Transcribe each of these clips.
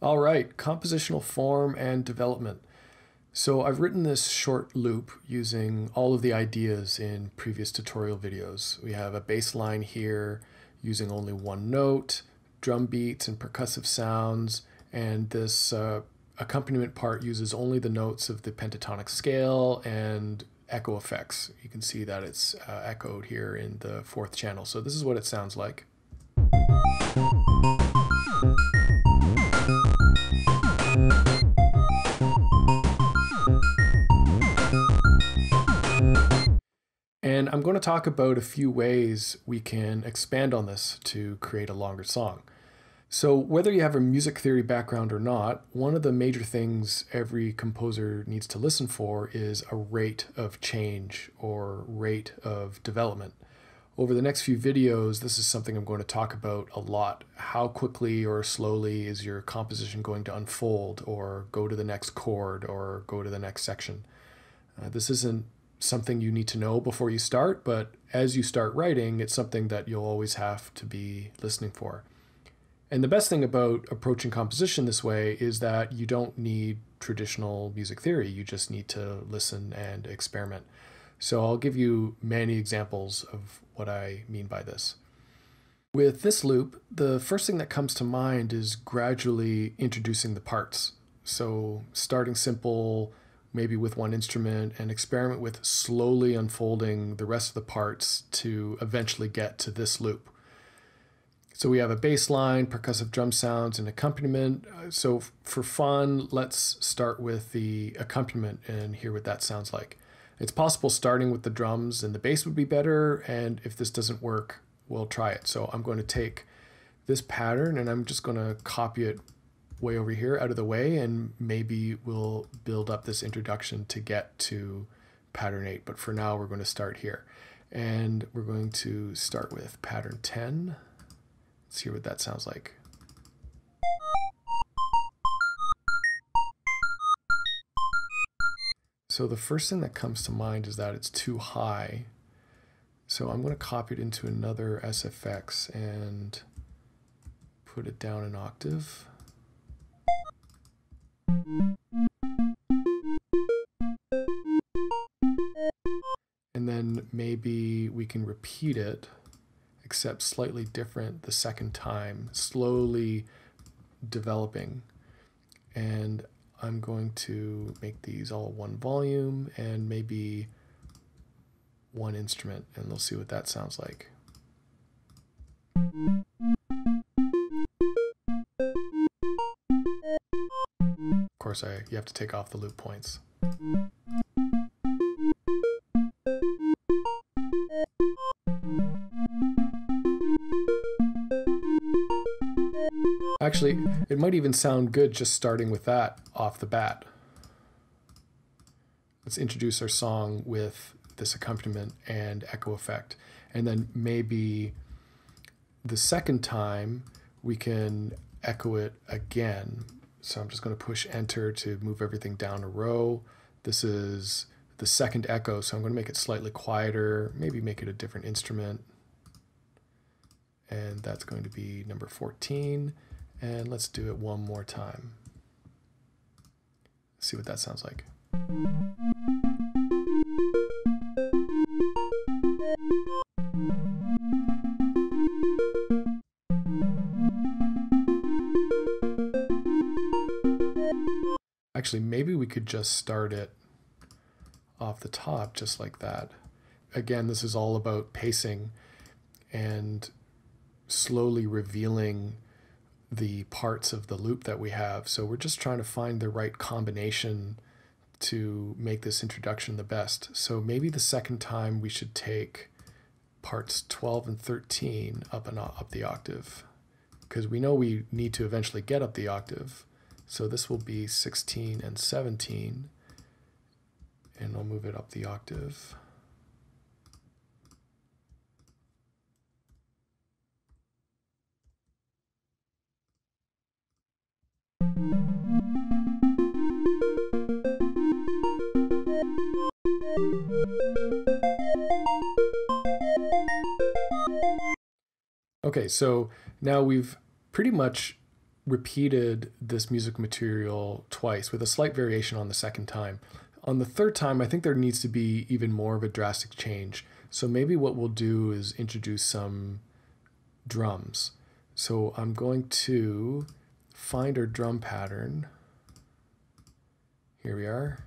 All right, compositional form and development. So I've written this short loop using all of the ideas in previous tutorial videos. We have a bass line here using only one note, drum beats and percussive sounds, and this accompaniment part uses only the notes of the pentatonic scale and echo effects. You can see that it's echoed here in the fourth channel. So this is what it sounds like. And I'm going to talk about a few ways we can expand on this to create a longer song. So whether you have a music theory background or not, one of the major things every composer needs to listen for is a rate of change or rate of development. Over the next few videos, this is something I'm going to talk about a lot. How quickly or slowly is your composition going to unfold or go to the next chord or go to the next section? This isn't something you need to know before you start, but as you start writing, it's something that you'll always have to be listening for. And the best thing about approaching composition this way is that you don't need traditional music theory. You just need to listen and experiment. So I'll give you many examples of what I mean by this. With this loop, the first thing that comes to mind is gradually introducing the parts. So starting simple, maybe with one instrument, and experiment with slowly unfolding the rest of the parts to eventually get to this loop. So we have a bass line, percussive drum sounds, and accompaniment. So for fun, let's start with the accompaniment and hear what that sounds like. It's possible starting with the drums and the bass would be better, and if this doesn't work, we'll try it. So I'm going to take this pattern and I'm just going to copy it way over here out of the way, and maybe we'll build up this introduction to get to pattern 8. But for now, we're going to start here. And we're going to start with pattern 10. Let's hear what that sounds like. So the first thing that comes to mind is that it's too high. So I'm going to copy it into another SFX and put it down an octave. And then maybe we can repeat it, except slightly different the second time, slowly developing. And I'm going to make these all one volume and maybe one instrument, and we'll see what that sounds like. Of course, you have to take off the loop points. Actually, it might even sound good just starting with that off the bat. Let's introduce our song with this accompaniment and echo effect. And then maybe the second time we can echo it again. So I'm just going to push enter to move everything down a row. This is the second echo, so I'm going to make it slightly quieter, maybe make it a different instrument. And that's going to be number 14. And let's do it one more time. Let's see what that sounds like. Actually, maybe we could just start it off the top just like that. Again, this is all about pacing and slowly revealing the parts of the loop that we have. So we're just trying to find the right combination to make this introduction the best. So maybe the second time we should take parts 12 and 13 up the octave, because we know we need to eventually get up the octave. So this will be 16 and 17, and I'll move it up the octave. Okay, so now we've pretty much repeated this music material twice with a slight variation on the second time. On the third time, I think there needs to be even more of a drastic change. So maybe what we'll do is introduce some drums. So I'm going to find our drum pattern. Here we are.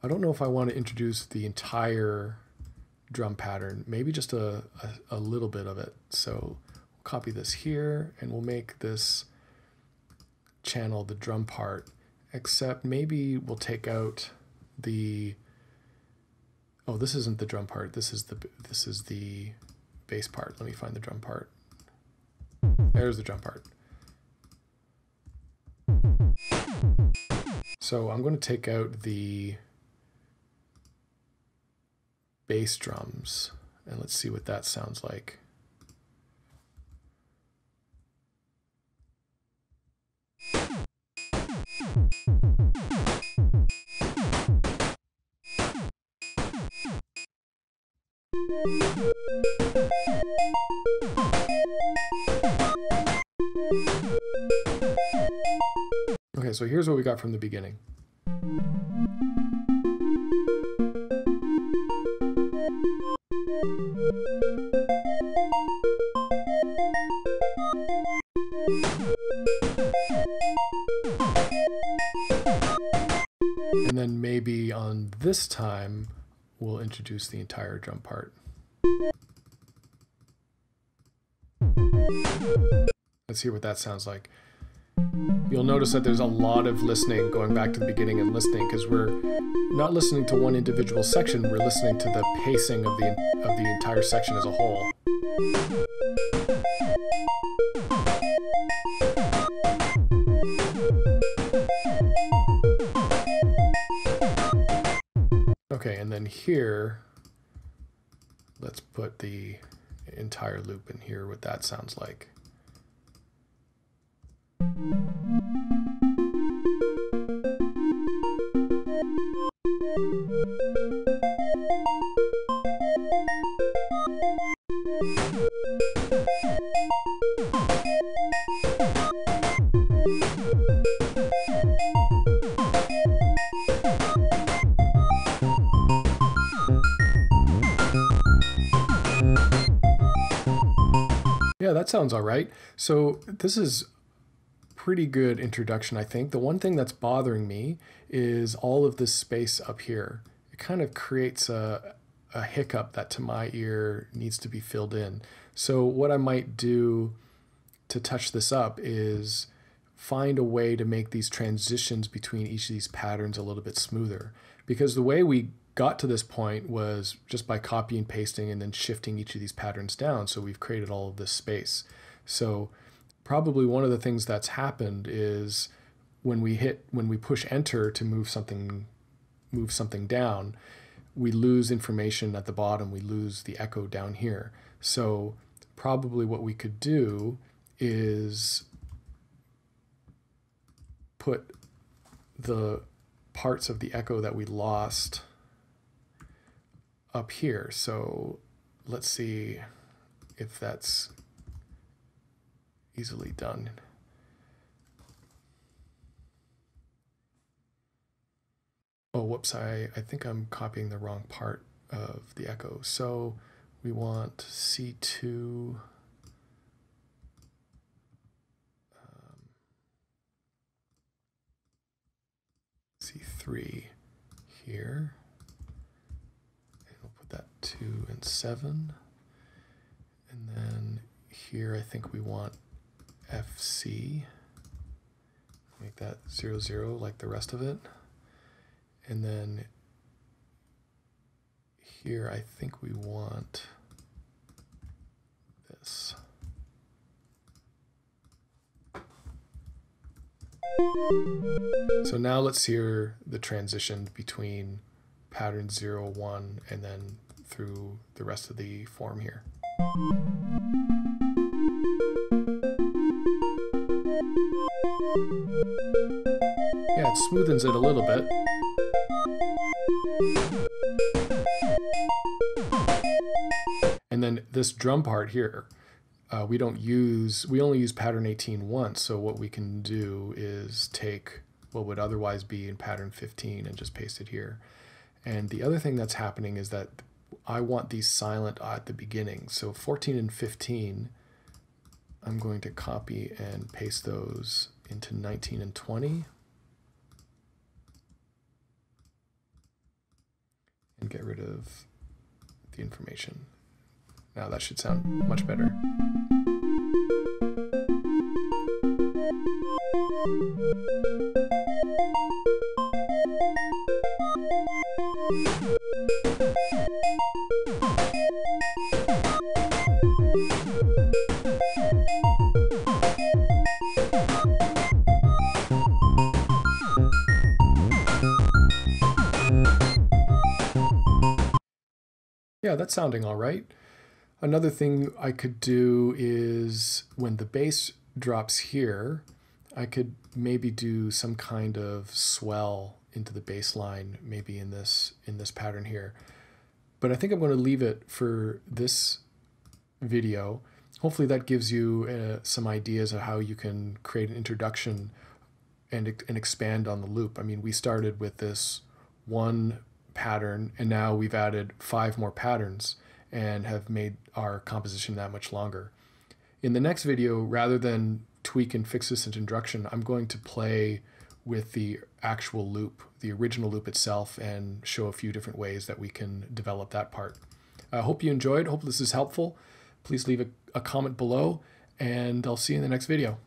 I don't know if I want to introduce the entire drum pattern, maybe just a little bit of it. So we'll copy this here and we'll make this channel the drum part, except maybe we'll take out the, oh, this isn't the drum part, this is the bass part. Let me find the drum part. There's the drum part. So I'm going to take out the bass drums and let's see what that sounds like. Okay, so here's what we got from the beginning. And then maybe on this time, we'll introduce the entire drum part. Let's hear what that sounds like. You'll notice that there's a lot of listening, going back to the beginning and listening, because we're not listening to one individual section, we're listening to the pacing of the entire section as a whole. Okay, and then here, let's put the entire loop in here, what that sounds like. Yeah, that sounds all right. So this is pretty good introduction, I think. The one thing that's bothering me is all of this space up here. It kind of creates a hiccup that to my ear needs to be filled in. So what I might do to touch this up is find a way to make these transitions between each of these patterns a little bit smoother. Because the way we got to this point was just by copy and pasting and then shifting each of these patterns down. So we've created all of this space. So probably one of the things that's happened is when we push enter to move something down, we lose information at the bottom, we lose the echo down here. So probably what we could do is put the parts of the echo that we lost up here. So let's see if that's easily done. Oh, whoops, I think I'm copying the wrong part of the echo. So we want C2, C3 here, and we'll put that 2 and 7, and then here I think we want FC, make that 0, 0 like the rest of it. And then here I think we want this. So now let's hear the transition between pattern 0, 1 and then through the rest of the form here. Yeah, it smoothens it a little bit. And then this drum part here, we only use pattern 18 once, so what we can do is take what would otherwise be in pattern 15 and just paste it here. And the other thing that's happening is that I want these silent at the beginning. So 14 and 15, I'm going to copy and paste those into 19 and 20. And get rid of the information. Now that should sound much better. Yeah, that's sounding all right. Another thing I could do is when the bass drops here, I could maybe do some kind of swell into the bass line, maybe in this pattern here. But I think I'm going to leave it for this video. Hopefully that gives you some ideas of how you can create an introduction and expand on the loop. I mean, we started with this one pattern, and now we've added 5 more patterns and have made our composition that much longer. In the next video, rather than tweak and fix this introduction, I'm going to play with the actual loop, the original loop itself, and show a few different ways that we can develop that part. I hope you enjoyed. Hope this is helpful. Please leave a comment below, and I'll see you in the next video.